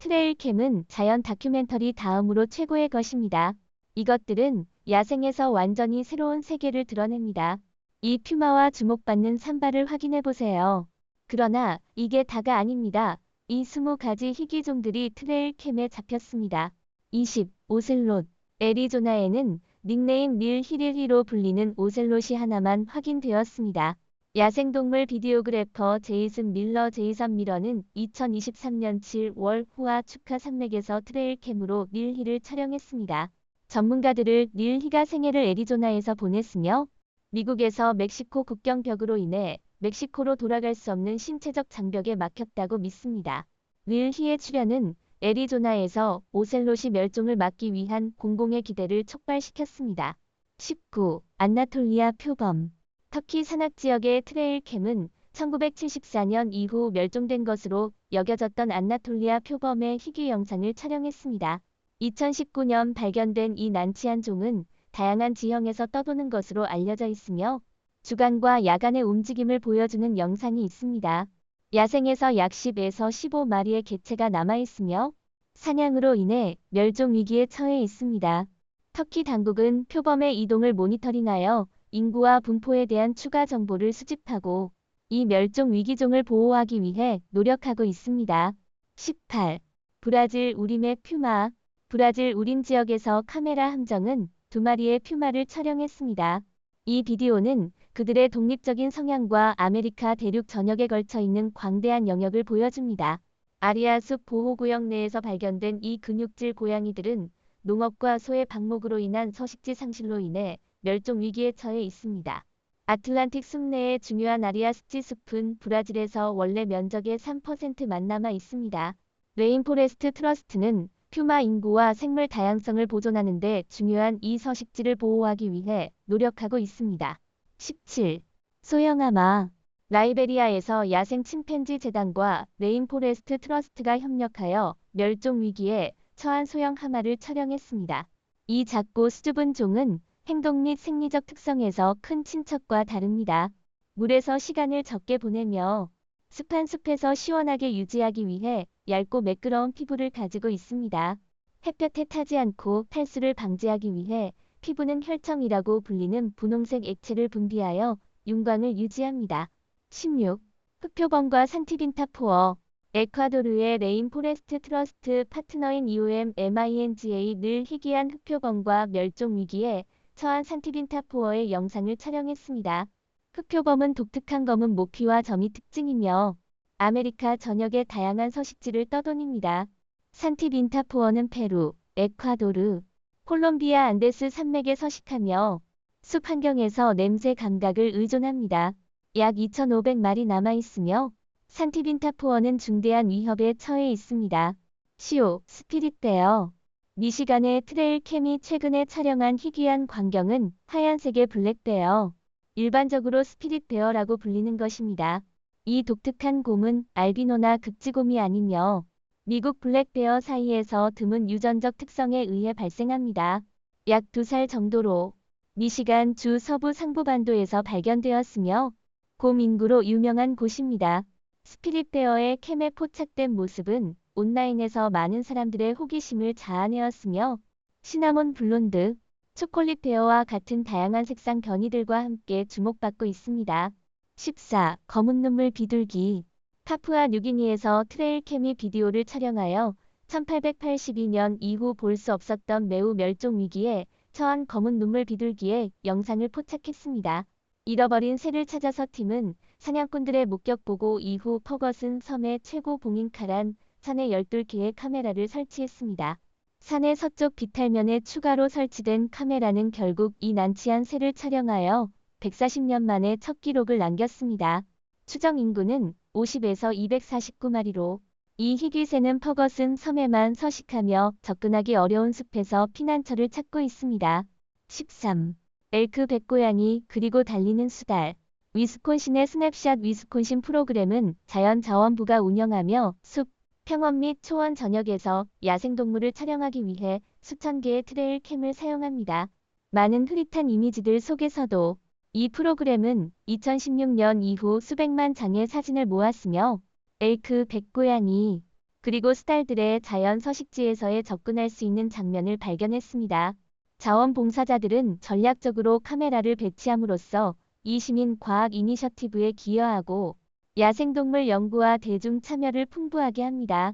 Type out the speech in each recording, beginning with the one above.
트레일캠은 자연 다큐멘터리 다음으로 최고의 것입니다. 이것들은 야생에서 완전히 새로운 세계를 드러냅니다. 이 퓨마와 주목받는 산발을 확인해보세요. 그러나 이게 다가 아닙니다. 이 20가지 희귀종들이 트레일캠에 잡혔습니다. 20. 오셀롯. 애리조나에는 닉네임 닐 히릴리로 불리는 오셀롯이 하나만 확인되었습니다. 야생동물 비디오그래퍼 제이슨 밀러는 2023년 7월 호아 축하 산맥에서 트레일캠으로 닐 히를 촬영했습니다. 전문가들을 닐 히가 생애를 애리조나에서 보냈으며 미국에서 멕시코 국경벽으로 인해 멕시코로 돌아갈 수 없는 신체적 장벽에 막혔다고 믿습니다. 닐 히의 출현은 애리조나에서 오셀롯이 멸종을 막기 위한 공공의 기대를 촉발시켰습니다. 19. 안나톨리아 표범. 터키 산악지역의 트레일캠은 1974년 이후 멸종된 것으로 여겨졌던 안나톨리아 표범의 희귀 영상을 촬영했습니다. 2019년 발견된 이 난치한 종은 다양한 지형에서 떠도는 것으로 알려져 있으며 주간과 야간의 움직임을 보여주는 영상이 있습니다. 야생에서 약 10에서 15마리의 개체가 남아있으며 사냥으로 인해 멸종 위기에 처해 있습니다. 터키 당국은 표범의 이동을 모니터링하여 인구와 분포에 대한 추가 정보를 수집하고 이 멸종 위기종을 보호하기 위해 노력하고 있습니다. 18. 브라질 우림의 퓨마. 브라질 우림 지역에서 카메라 함정은 2마리의 퓨마를 촬영했습니다. 이 비디오는 그들의 독립적인 성향과 아메리카 대륙 전역에 걸쳐 있는 광대한 영역을 보여줍니다. 아리아 숲 보호구역 내에서 발견된 이 근육질 고양이들은 농업과 소의 방목으로 인한 서식지 상실로 인해 멸종 위기에 처해 있습니다. 아틀란틱 숲 내의 중요한 아리아 습지 숲은 브라질에서 원래 면적의 3%만 남아 있습니다. 레인포레스트 트러스트는 퓨마 인구와 생물 다양성을 보존하는 데 중요한 이 서식지를 보호하기 위해 노력하고 있습니다. 17. 소형하마. 라이베리아에서 야생 침팬지 재단과 레인포레스트 트러스트가 협력하여 멸종 위기에 처한 소형 하마를 촬영했습니다. 이 작고 수줍은 종은 행동 및 생리적 특성에서 큰 친척과 다릅니다. 물에서 시간을 적게 보내며 습한 숲에서 시원하게 유지하기 위해 얇고 매끄러운 피부를 가지고 있습니다. 햇볕에 타지 않고 탈수를 방지하기 위해 피부는 혈청이라고 불리는 분홍색 액체를 분비하여 윤광을 유지합니다. 16. 흑표범과 산티빈타포어. 에콰도르의 레인포레스트 트러스트 파트너인 EOM-MINGA 늘 희귀한 흑표범과 멸종 위기에 처한 산티빈타포어의 영상을 촬영했습니다. 흑표범은 독특한 검은 모피와 점이 특징이며 아메리카 전역의 다양한 서식지를 떠도닙니다. 산티빈타포어는 페루, 에콰도르, 콜롬비아 안데스 산맥에 서식하며 숲 환경에서 냄새 감각을 의존합니다. 약 2,500마리 남아있으며 산티빈타포어는 중대한 위협에 처해 있습니다. 시오, 스피릿베어. 미시간의 트레일 캠이 최근에 촬영한 희귀한 광경은 하얀색의 블랙베어, 일반적으로 스피릿베어라고 불리는 것입니다. 이 독특한 곰은 알비노나 극지곰이 아니며 미국 블랙베어 사이에서 드문 유전적 특성에 의해 발생합니다. 약 2살 정도로 미시간 주 서부 상부반도에서 발견되었으며 곰 인구로 유명한 곳입니다. 스피릿베어의 캠에 포착된 모습은 온라인에서 많은 사람들의 호기심을 자아내었으며 시나몬 블론드, 초콜릿 베어와 같은 다양한 색상 견이들과 함께 주목받고 있습니다. 14. 검은 눈물 비둘기. 파푸아 뉴기니에서 트레일 캠이 비디오를 촬영하여 1882년 이후 볼 수 없었던 매우 멸종 위기에 처한 검은 눈물 비둘기의 영상을 포착했습니다. 잃어버린 새를 찾아서 팀은 사냥꾼들의 목격 보고 이후 퍼거슨 섬의 최고 봉인카란 산에 12개의 카메라를 설치했습니다. 산의 서쪽 비탈면에 추가로 설치된 카메라는 결국 이 난치한 새를 촬영하여 140년 만에 첫 기록을 남겼습니다. 추정 인구는 50에서 249마리로 이 희귀새는 퍼거슨 섬에만 서식하며 접근하기 어려운 숲에서 피난처를 찾고 있습니다. 13. 엘크 백고양이 그리고 달리는 수달. 위스콘신의 스냅샷 위스콘신 프로그램은 자연자원부가 운영하며 숲, 평원 및 초원 전역에서 야생동물을 촬영하기 위해 수천 개의 트레일 캠을 사용합니다. 많은 흐릿한 이미지들 속에서도 이 프로그램은 2016년 이후 수백만 장의 사진을 모았으며 엘크 백고양이 그리고 스탈들의 자연 서식지에서의 접근할 수 있는 장면을 발견했습니다. 자원봉사자들은 전략적으로 카메라를 배치함으로써 이 시민 과학 이니셔티브에 기여하고 야생동물 연구와 대중 참여를 풍부하게 합니다.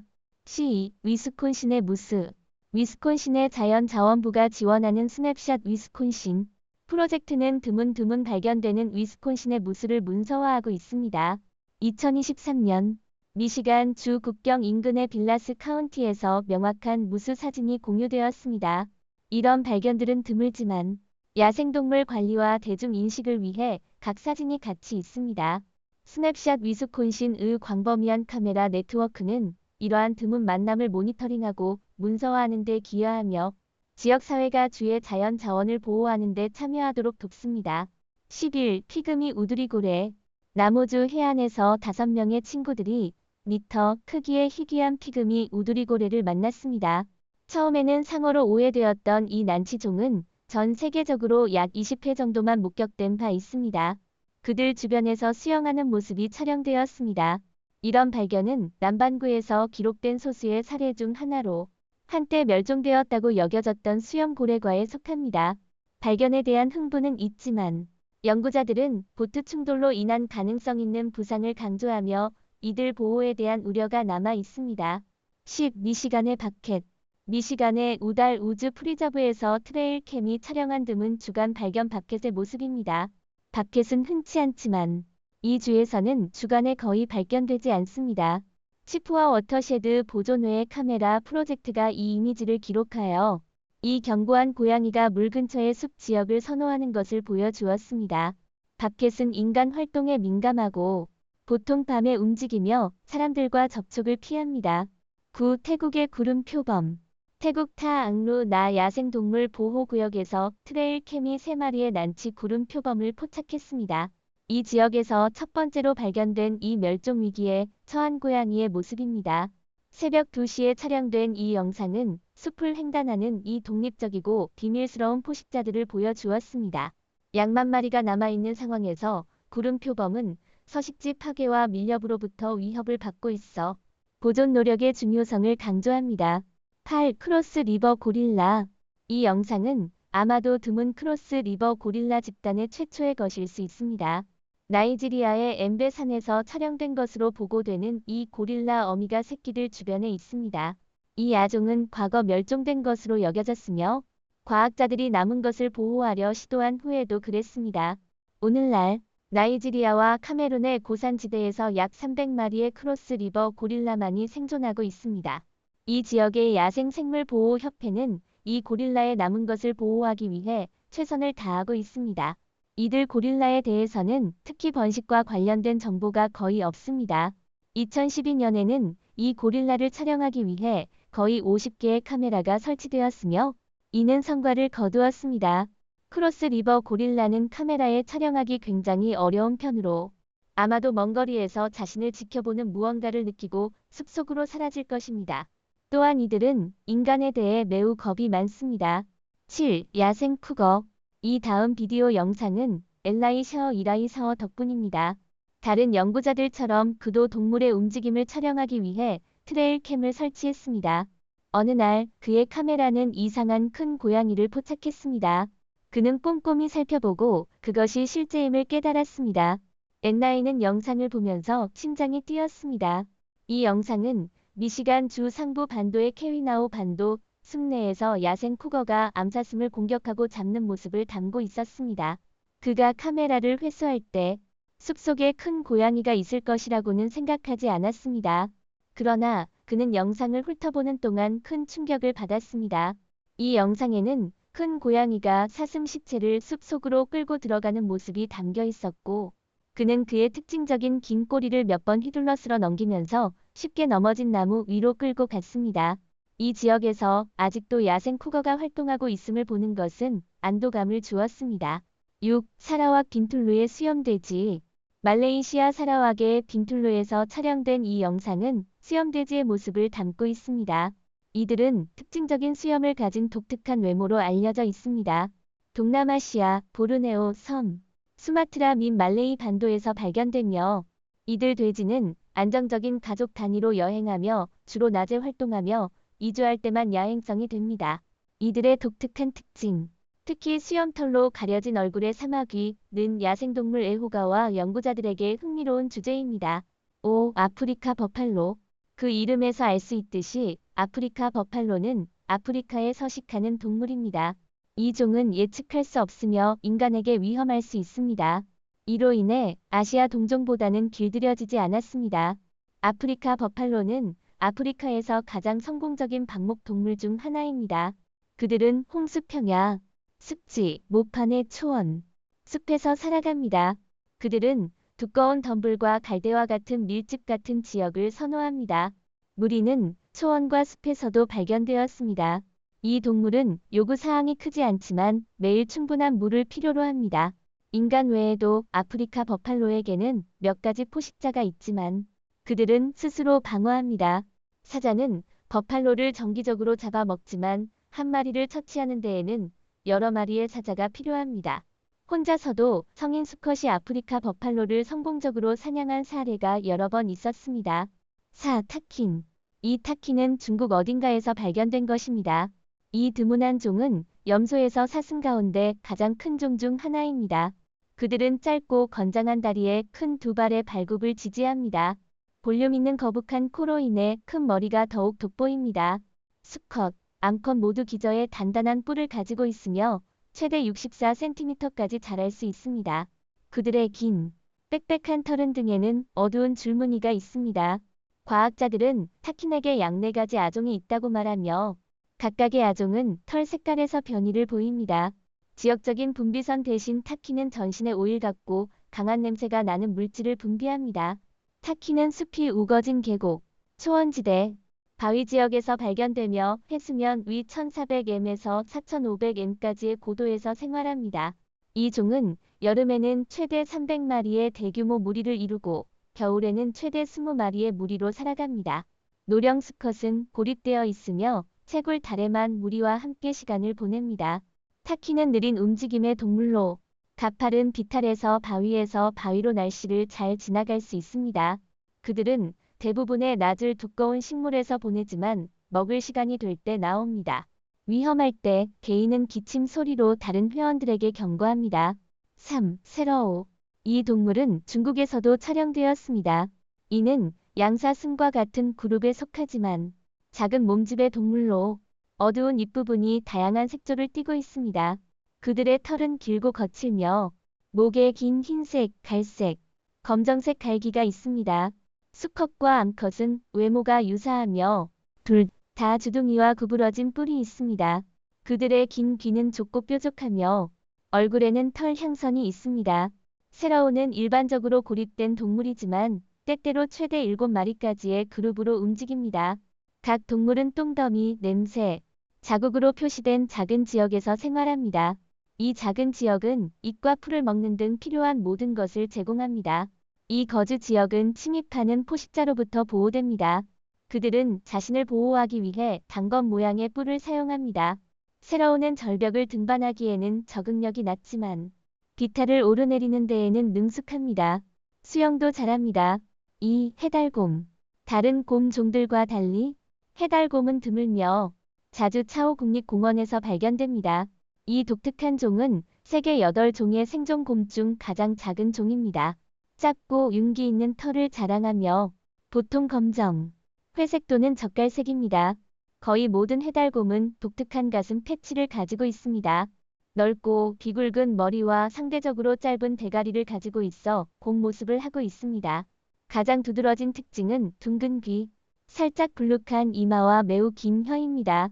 위스콘신의 무스 위스콘신의 자연자원부가 지원하는 스냅샷 위스콘신 프로젝트는 드문드문 발견되는 위스콘신의 무스를 문서화하고 있습니다. 2023년 미시간 주 국경 인근의 빌라스 카운티에서 명확한 무스 사진이 공유되었습니다. 이런 발견들은 드물지만 야생동물 관리와 대중인식을 위해 각 사진이 같이 있습니다. 스냅샷 위스콘신의 광범위한 카메라 네트워크는 이러한 드문 만남을 모니터링하고 문서화하는 데 기여하며 지역사회가 주의 자연 자원을 보호하는 데 참여하도록 돕습니다. 10일 피그미 우두리고래 나무주 해안에서 5명의 친구들이 미터 크기의 희귀한 피그미 우두리고래를 만났습니다. 처음에는 상어로 오해되었던 이 난치종은 전 세계적으로 약 20회 정도만 목격된 바 있습니다. 그들 주변에서 수영하는 모습이 촬영되었습니다. 이런 발견은 남반구에서 기록된 소수의 사례 중 하나로 한때 멸종되었다고 여겨졌던 수염고래과에 속합니다. 발견에 대한 흥분은 있지만 연구자들은 보트 충돌로 인한 가능성 있는 부상을 강조하며 이들 보호에 대한 우려가 남아 있습니다. 10. 미시간의 바켓 미시간의 우달 우즈 프리저브에서 트레일 캠이 촬영한 드문 주간 발견 바켓의 모습입니다. 바켓은 흔치 않지만 이 주에서는 주간에 거의 발견되지 않습니다. 치프와 워터쉐드 보존회의 카메라 프로젝트가 이 이미지를 기록하여 이 견고한 고양이가 물 근처의 숲 지역을 선호하는 것을 보여주었습니다. 바켓은 인간 활동에 민감하고 보통 밤에 움직이며 사람들과 접촉을 피합니다. 9. 태국의 구름 표범 태국 타앙루 나 야생동물 보호구역에서 트레일 캠이 3마리의 난치 구름 표범을 포착했습니다. 이 지역에서 첫 번째로 발견된 이 멸종 위기에 처한 고양이의 모습입니다. 새벽 2시에 촬영된 이 영상은 숲을 횡단하는 이 독립적이고 비밀스러운 포식자들을 보여주었습니다. 약만 마리가 남아있는 상황에서 구름 표범은 서식지 파괴와 밀렵으로부터 위협을 받고 있어 보존 노력의 중요성을 강조합니다. 8. 크로스 리버 고릴라 이 영상은 아마도 드문 크로스 리버 고릴라 집단의 최초의 것일 수 있습니다. 나이지리아의 엠베 산에서 촬영된 것으로 보고되는 이 고릴라 어미가 새끼들 주변에 있습니다. 이 아종은 과거 멸종된 것으로 여겨졌으며 과학자들이 남은 것을 보호하려 시도한 후에도 그랬습니다. 오늘날 나이지리아와 카메룬의 고산지대에서 약 300마리의 크로스 리버 고릴라만이 생존하고 있습니다. 이 지역의 야생생물보호협회는 이 고릴라의 남은 것을 보호하기 위해 최선을 다하고 있습니다. 이들 고릴라에 대해서는 특히 번식과 관련된 정보가 거의 없습니다. 2012년에는 이 고릴라를 촬영하기 위해 거의 50개의 카메라가 설치되었으며 이는 성과를 거두었습니다. 크로스 리버 고릴라는 카메라에 촬영하기 굉장히 어려운 편으로 아마도 먼 거리에서 자신을 지켜보는 무언가를 느끼고 숲속으로 사라질 것입니다. 또한 이들은 인간에 대해 매우 겁이 많습니다. 7. 야생 쿠거 이 다음 비디오 영상은 엘라이셔 이라이서 덕분입니다. 다른 연구자들처럼 그도 동물의 움직임을 촬영하기 위해 트레일 캠을 설치했습니다. 어느 날 그의 카메라는 이상한 큰 고양이를 포착했습니다. 그는 꼼꼼히 살펴보고 그것이 실제임을 깨달았습니다. 엔나이는 영상을 보면서 심장이 뛰었습니다. 이 영상은 미시간 주 상부 반도의 캐위나우 반도 숲 내에서 야생 쿠거가 암사슴을 공격하고 잡는 모습을 담고 있었습니다. 그가 카메라를 회수할 때 숲속에 큰 고양이가 있을 것이라고는 생각하지 않았습니다. 그러나 그는 영상을 훑어보는 동안 큰 충격을 받았습니다. 이 영상에는 큰 고양이가 사슴 시체를 숲속으로 끌고 들어가는 모습이 담겨 있었고 그는 그의 특징적인 긴 꼬리를 몇 번 휘둘러 쓸어 넘기면서 쉽게 넘어진 나무 위로 끌고 갔습니다. 이 지역에서 아직도 야생 쿠거가 활동하고 있음을 보는 것은 안도감을 주었습니다. 6. 사라왁 빈툴루의 수염돼지 말레이시아 사라왁의 빈툴루에서 촬영된 이 영상은 수염돼지의 모습을 담고 있습니다. 이들은 특징적인 수염을 가진 독특한 외모로 알려져 있습니다. 동남아시아, 보르네오 섬, 수마트라 및 말레이 반도에서 발견되며 이들 돼지는 안정적인 가족 단위로 여행하며 주로 낮에 활동하며 이주할 때만 야행성이 됩니다. 이들의 독특한 특징. 특히 수염털로 가려진 얼굴의 사마귀는 야생동물 애호가와 연구자들에게 흥미로운 주제입니다. 5. 아프리카 버팔로. 그 이름에서 알 수 있듯이 아프리카 버팔로는 아프리카에 서식하는 동물입니다. 이 종은 예측할 수 없으며 인간에게 위험할 수 있습니다. 이로 인해 아시아 동종보다는 길들여지지 않았습니다. 아프리카 버팔로는 아프리카에서 가장 성공적인 방목 동물 중 하나입니다. 그들은 홍수 평야, 습지, 모판의 초원, 숲에서 살아갑니다. 그들은 두꺼운 덤불과 갈대와 같은 밀집 같은 지역을 선호합니다. 무리는 초원과 숲에서도 발견되었습니다. 이 동물은 요구사항이 크지 않지만 매일 충분한 물을 필요로 합니다. 인간 외에도 아프리카 버팔로에게는 몇 가지 포식자가 있지만 그들은 스스로 방어합니다. 사자는 버팔로를 정기적으로 잡아먹지만 한 마리를 처치하는 데에는 여러 마리의 사자가 필요합니다. 혼자서도 성인 수컷이 아프리카 버팔로를 성공적으로 사냥한 사례가 여러 번 있었습니다. 4. 타킨. 이 타킨은 중국 어딘가에서 발견된 것입니다. 이 드문한 종은 염소에서 사슴 가운데 가장 큰 종 중 하나입니다. 그들은 짧고 건장한 다리에 큰 두 발의 발굽을 지지합니다. 볼륨 있는 거북한 코로 인해 큰 머리가 더욱 돋보입니다. 수컷, 암컷 모두 기저에 단단한 뿔을 가지고 있으며 최대 64cm까지 자랄 수 있습니다. 그들의 긴, 빽빽한 털은 등에는 어두운 줄무늬가 있습니다. 과학자들은 타킨에게 약 4가지 아종이 있다고 말하며 각각의 아종은 털 색깔에서 변이를 보입니다. 지역적인 분비선 대신 타키는 전신에 오일 같고 강한 냄새가 나는 물질을 분비합니다. 타키는 숲이 우거진 계곡, 초원지대, 바위 지역에서 발견되며 해수면 위 1400m에서 4500m까지의 고도에서 생활합니다. 이 종은 여름에는 최대 300마리의 대규모 무리를 이루고 겨울에는 최대 20마리의 무리로 살아갑니다. 노령 수컷은 고립되어 있으며 채굴 달에만 무리와 함께 시간을 보냅니다. 타키는 느린 움직임의 동물로 가파른 비탈에서 바위에서 바위로 날씨를 잘 지나갈 수 있습니다. 그들은 대부분의 낮을 두꺼운 식물에서 보내지만 먹을 시간이 될 때 나옵니다. 위험할 때 개인은 기침 소리로 다른 회원들에게 경고합니다. 3. 세러오. 이 동물은 중국에서도 촬영되었습니다. 이는 양사슴과 같은 그룹에 속하지만 작은 몸집의 동물로 어두운 윗부분이 다양한 색조를 띠고 있습니다. 그들의 털은 길고 거칠며 목에 긴 흰색, 갈색, 검정색 갈기가 있습니다. 수컷과 암컷은 외모가 유사하며 둘 다 주둥이와 구부러진 뿔이 있습니다. 그들의 긴 귀는 좁고 뾰족하며 얼굴에는 털 향선이 있습니다. 세라오는 일반적으로 고립된 동물이지만 때때로 최대 7마리까지의 그룹으로 움직입니다. 각 동물은 똥더미, 냄새, 자국으로 표시된 작은 지역에서 생활합니다. 이 작은 지역은 잎과 풀을 먹는 등 필요한 모든 것을 제공합니다. 이 거주 지역은 침입하는 포식자로부터 보호됩니다. 그들은 자신을 보호하기 위해 단검 모양의 뿔을 사용합니다. 세라오는 절벽을 등반하기에는 적응력이 낮지만 비탈을 오르내리는 데에는 능숙합니다. 수영도 잘합니다. 2. 해달곰. 다른 곰 종들과 달리 해달곰은 드물며 자주 차오 국립공원에서 발견됩니다. 이 독특한 종은 세계 8종의 생존곰 중 가장 작은 종입니다. 짧고 윤기 있는 털을 자랑하며 보통 검정, 회색 또는 젓갈색입니다. 거의 모든 해달곰은 독특한 가슴 패치를 가지고 있습니다. 넓고 비굵은 머리와 상대적으로 짧은 대가리를 가지고 있어 곰 모습을 하고 있습니다. 가장 두드러진 특징은 둥근 귀, 살짝 불룩한 이마와 매우 긴 혀입니다.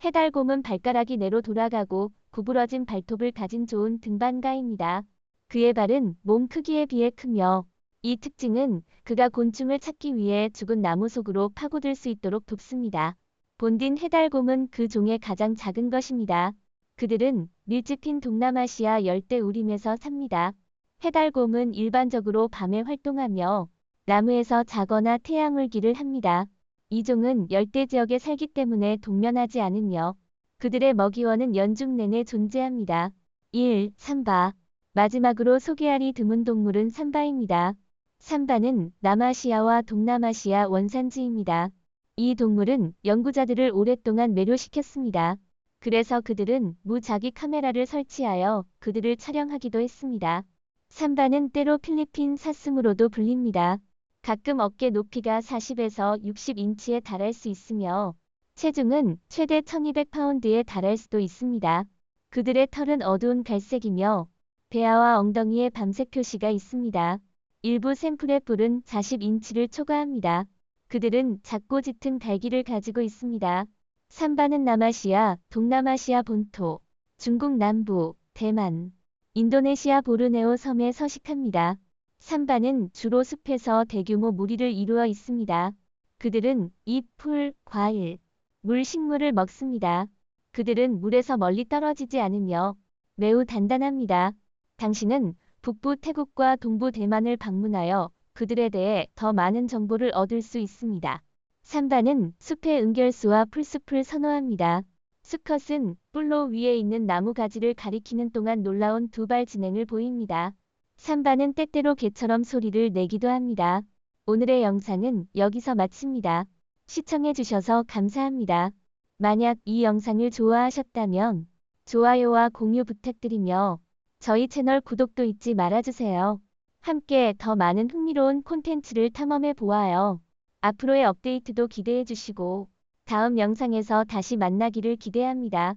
해달곰은 발가락이 내로 돌아가고 구부러진 발톱을 가진 좋은 등반가입니다. 그의 발은 몸 크기에 비해 크며 이 특징은 그가 곤충을 찾기 위해 죽은 나무 속으로 파고들 수 있도록 돕습니다. 본딘 해달곰은 그 종의 가장 작은 것입니다. 그들은 밀집힌 동남아시아 열대 우림에서 삽니다. 해달곰은 일반적으로 밤에 활동하며 나무에서 자거나 태양울기를 합니다. 이 종은 열대 지역에 살기 때문에 동면하지 않으며 그들의 먹이원은 연중 내내 존재합니다. 1. 삼바. 마지막으로 소개할 이 드문 동물은 삼바입니다. 삼바는 남아시아와 동남아시아 원산지입니다. 이 동물은 연구자들을 오랫동안 매료시켰습니다. 그래서 그들은 무작위 카메라를 설치하여 그들을 촬영하기도 했습니다. 삼바는 때로 필리핀 사슴으로도 불립니다. 가끔 어깨 높이가 40에서 60인치에 달할 수 있으며 체중은 최대 1200파운드에 달할 수도 있습니다. 그들의 털은 어두운 갈색이며 배아와 엉덩이에 밤색 표시가 있습니다. 일부 샘플의 뿔은 40인치를 초과합니다. 그들은 작고 짙은 갈기를 가지고 있습니다. 삼바는 남아시아, 동남아시아 본토, 중국 남부, 대만, 인도네시아 보르네오 섬에 서식합니다. 삼바는 주로 숲에서 대규모 무리를 이루어 있습니다. 그들은 잎, 풀, 과일, 물 식물을 먹습니다. 그들은 물에서 멀리 떨어지지 않으며 매우 단단합니다. 당신은 북부 태국과 동부 대만을 방문하여 그들에 대해 더 많은 정보를 얻을 수 있습니다. 삼바는 숲의 은결수와 풀숲을 선호합니다. 수컷은 뿔로 위에 있는 나무 가지를 가리키는 동안 놀라운 두발 진행을 보입니다. 삼바는 때때로 개처럼 소리를 내기도 합니다. 오늘의 영상은 여기서 마칩니다. 시청해주셔서 감사합니다. 만약 이 영상을 좋아하셨다면 좋아요와 공유 부탁드리며 저희 채널 구독도 잊지 말아주세요. 함께 더 많은 흥미로운 콘텐츠를 탐험해 보아요. 앞으로의 업데이트도 기대해 주시고 다음 영상에서 다시 만나기를 기대합니다.